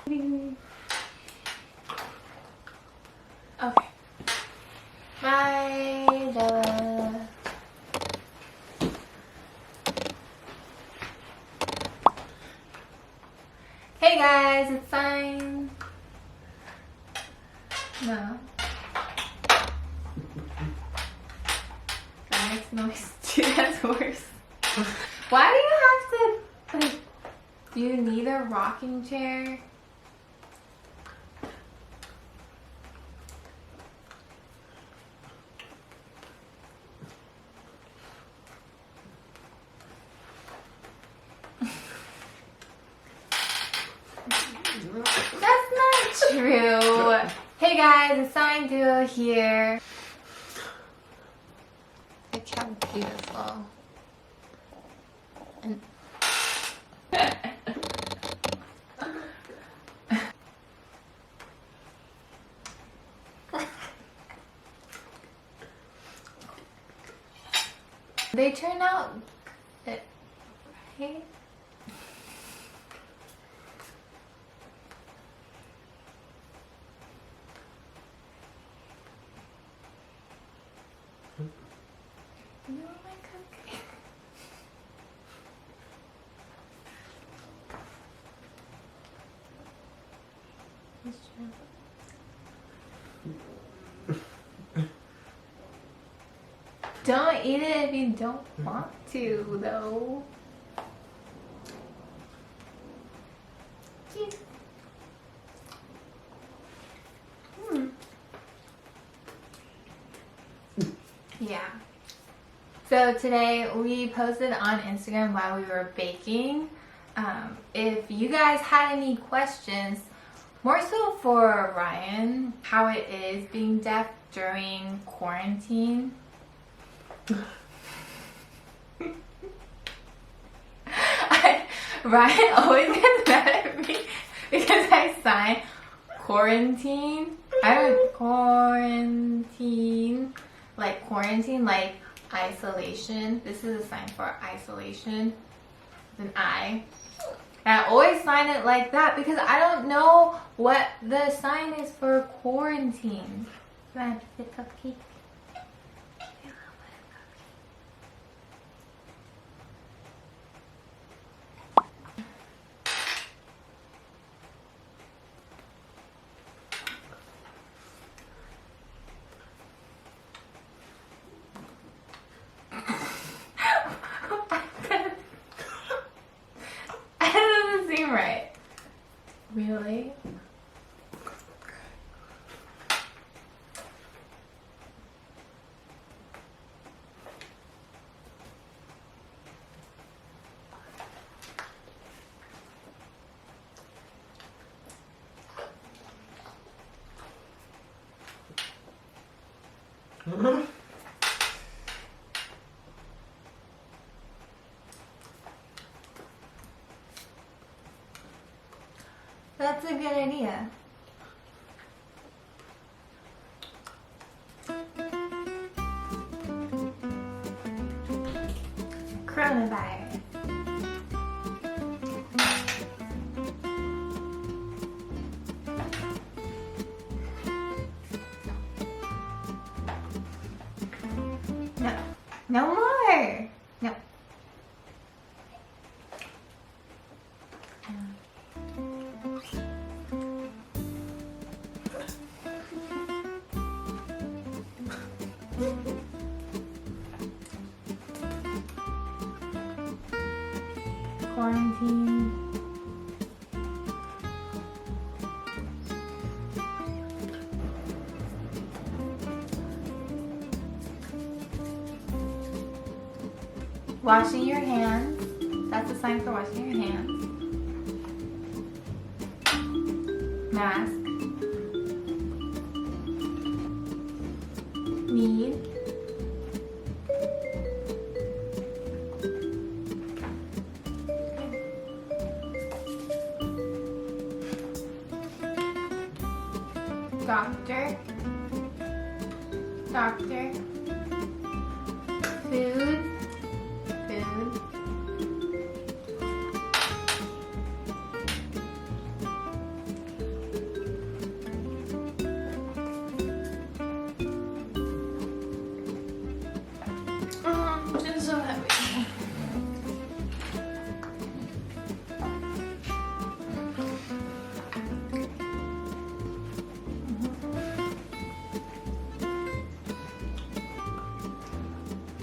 Okay. Bye, Bella. Hey guys, it's fine. No. That makes noise too. That's worse. Why do you have to, like, do you need a rocking chair? That's not true. Hey guys, it's Sign Duo here. Look how beautiful. And they turn out good, right? You know my cupcake. It's true. Don't eat it if you don't want to, though. Yeah. So today we posted on Instagram while we were baking. If you guys had any questions, more so for Ryan, how it is being deaf during quarantine. Ryan always gets mad at me because I sign quarantine. I would quarantine, like isolation. This is a sign for isolation with an I. And I always sign it like that because I don't know what the sign is for quarantine. Do I have to fit cupcake? Right. Really? That's a good idea. Coronavirus. No. No more. No. Quarantine. Washing your hands. That's a sign for washing your hands. Mask. Need. Doctor. Doctor. Food. Food.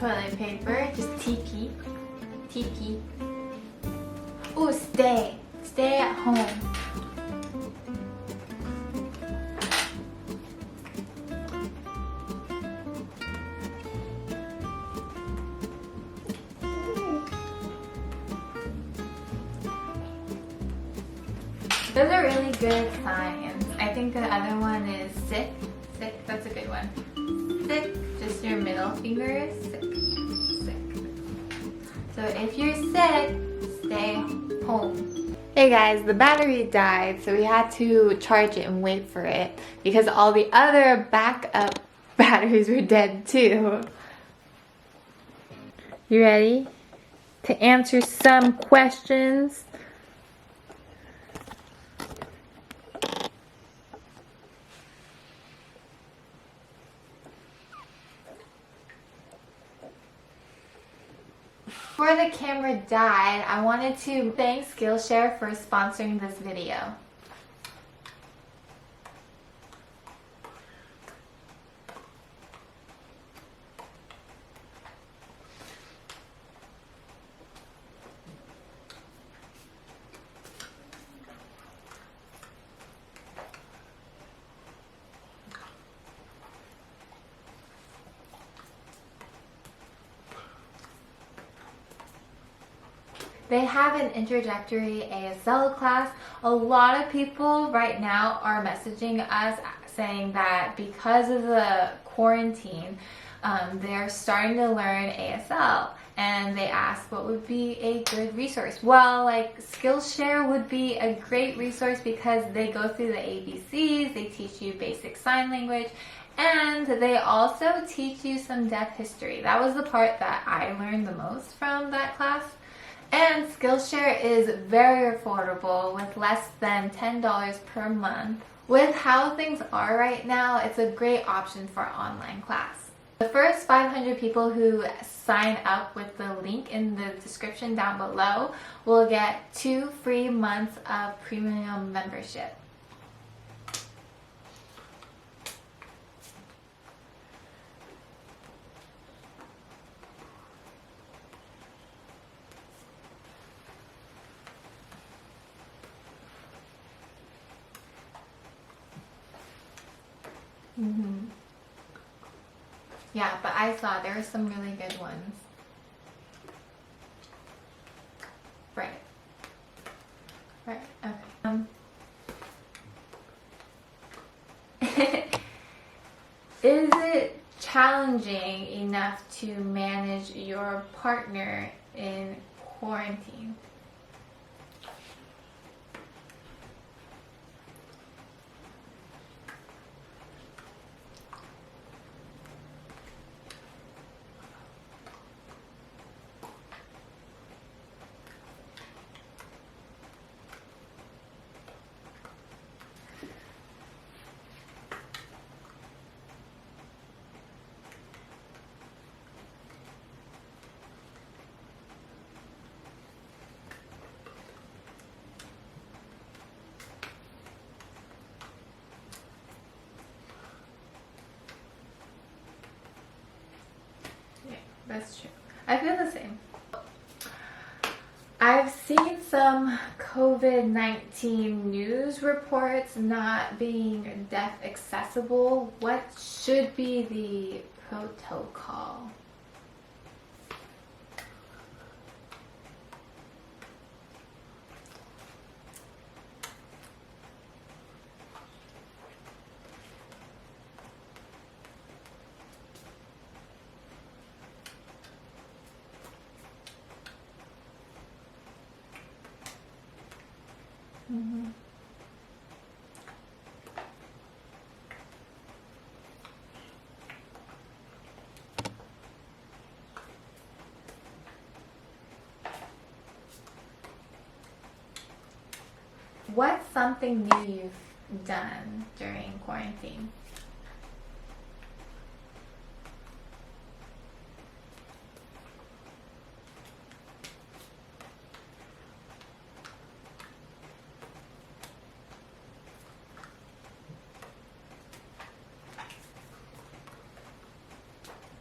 toilet paper, just TP. TP. Ooh, stay. Stay at home. Those are really good signs. I think the other one is sick. Sick, that's a good one. Sick, just your middle finger is sick. Sick. So if you're sick, stay home. Hey guys, the battery died, so we had to charge it and wait for it because all the other backup batteries were dead too. You ready to answer some questions? Before the camera died, I wanted to thank Skillshare for sponsoring this video. They have an introductory ASL class. A lot of people right now are messaging us saying that because of the quarantine, they're starting to learn ASL. And they asked what would be a good resource. Well, like Skillshare would be a great resource because they go through the ABCs, they teach you basic sign language, and they also teach you some deaf history. That was the part that I learned the most from that class. And Skillshare is very affordable with less than $10 per month. With how things are right now, it's a great option for online class. The first 500 people who sign up with the link in the description down below will get 2 free months of premium membership. Yeah, but I saw there were some really good ones. Right. Right, okay. Is it challenging enough to manage your partner in quarantine? That's true. I feel the same. I've seen some COVID-19 news reports not being deaf accessible. What should be the protocol? What's something new you've done during quarantine?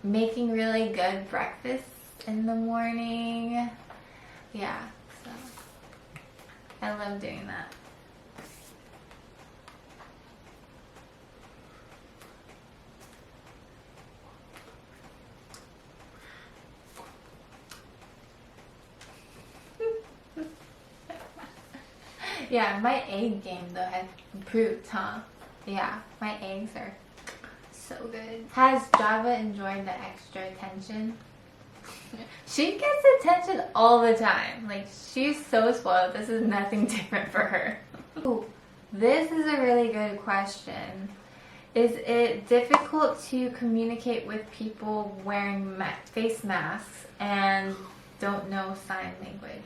making really good breakfast in the morning. Yeah, so I love doing that. Yeah, my egg game though has improved, huh? Yeah, my eggs are so good. Has Java enjoyed the extra attention? She gets attention all the time. Like, she's so spoiled. This is nothing different for her. Ooh, this is a really good question. Is it difficult to communicate with people wearing face masks and don't know sign language?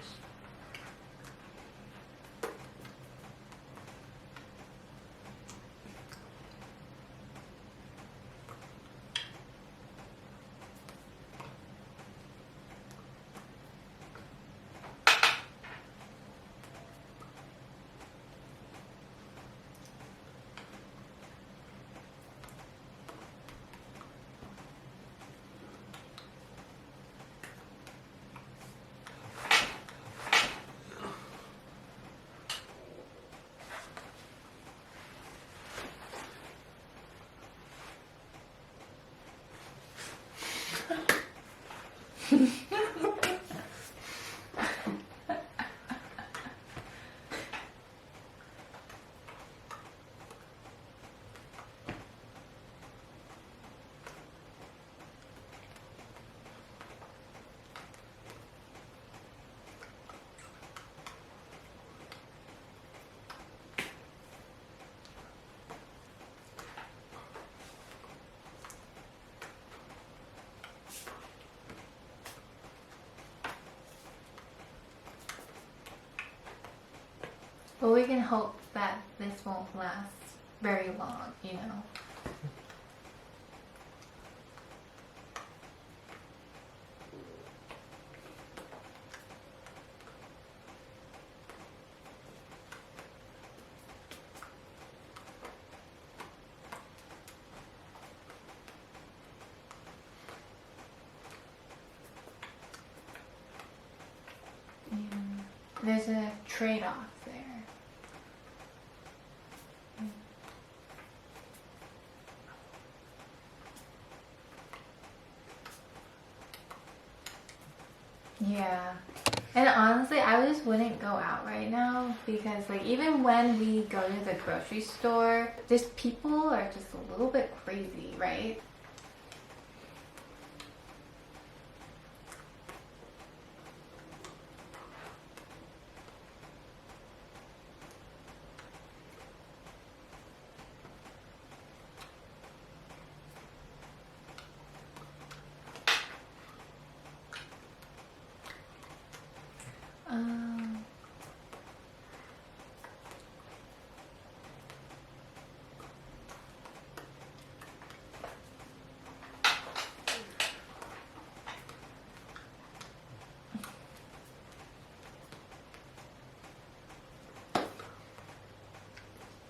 But we can hope that this won't last very long, you know. Yeah. There's a trade-off there. Yeah. And honestly, I just wouldn't go out right now because, like, even when we go to the grocery store, just people are just a little bit crazy, right? Um,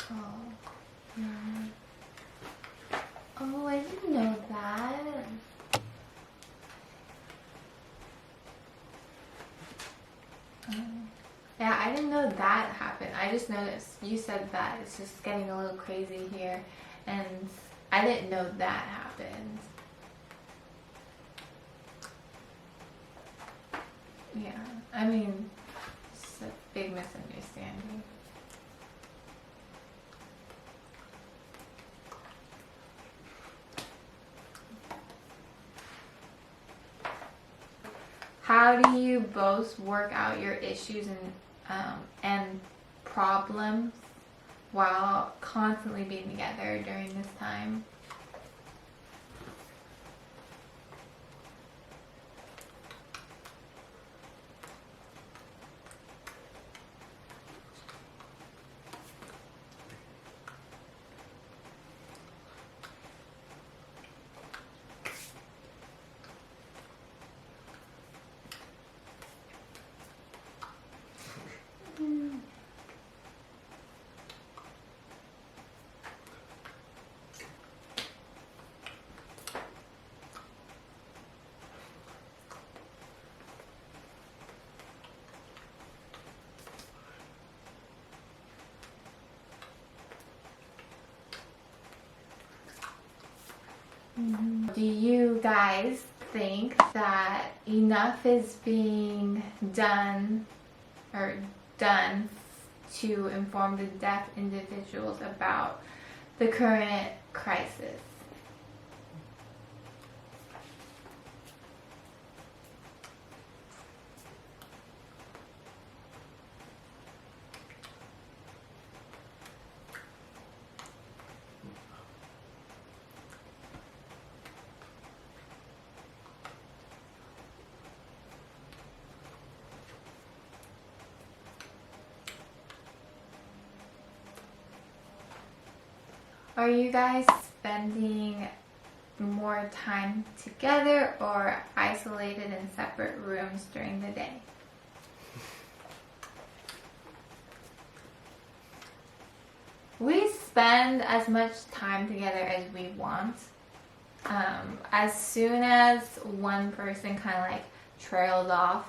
oh, yeah. Oh, I didn't know that. Yeah, I didn't know that happened. I just noticed you said that it's just getting a little crazy here, and I didn't know that happened. Yeah, I mean, it's a big misunderstanding. How do you both work out your issues and problems while constantly being together during this time? Do you guys think that enough is being done to inform the deaf individuals about the current crisis? Are you guys spending more time together or isolated in separate rooms during the day? We spend as much time together as we want. As soon as one person kind of like trails off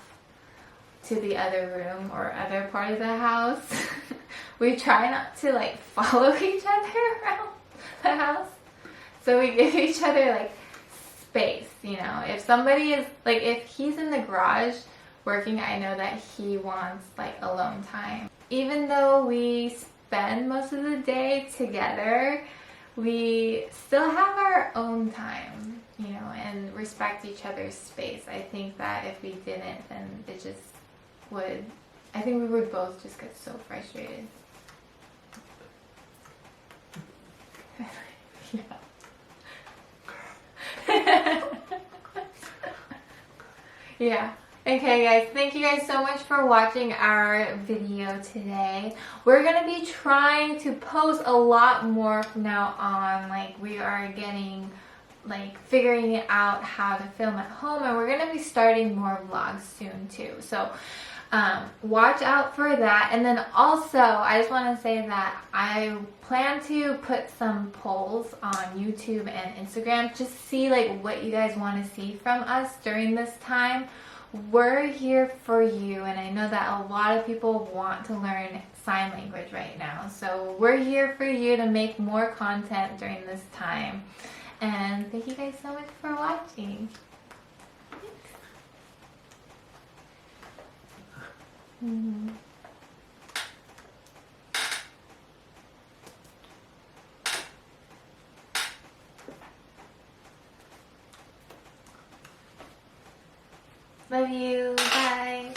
to the other room or other part of the house, we try not to like follow each other around the house. So we give each other like space, you know. If somebody is like, if he's in the garage working, I know that he wants like alone time. Even though we spend most of the day together, we still have our own time, you know, and respect each other's space. I think that if we didn't, then it just would, I think we would both just get so frustrated. Yeah. Okay guys, thank you guys so much for watching our video today. We're going to be trying to post a lot more from now on. Like, we are getting, like, figuring out how to film at home, and we're going to be starting more vlogs soon too. So watch out for that. And then also, I just want to say that I plan to put some polls on YouTube and Instagram just to see like what you guys want to see from us during this time. We're here for you, and I know that a lot of people want to learn sign language right now. So we're here for you to make more content during this time. And thank you guys so much for watching. Mm-hmm. Love you. Bye.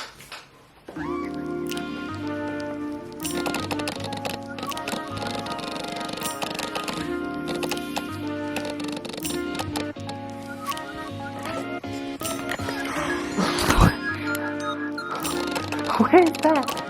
What is that?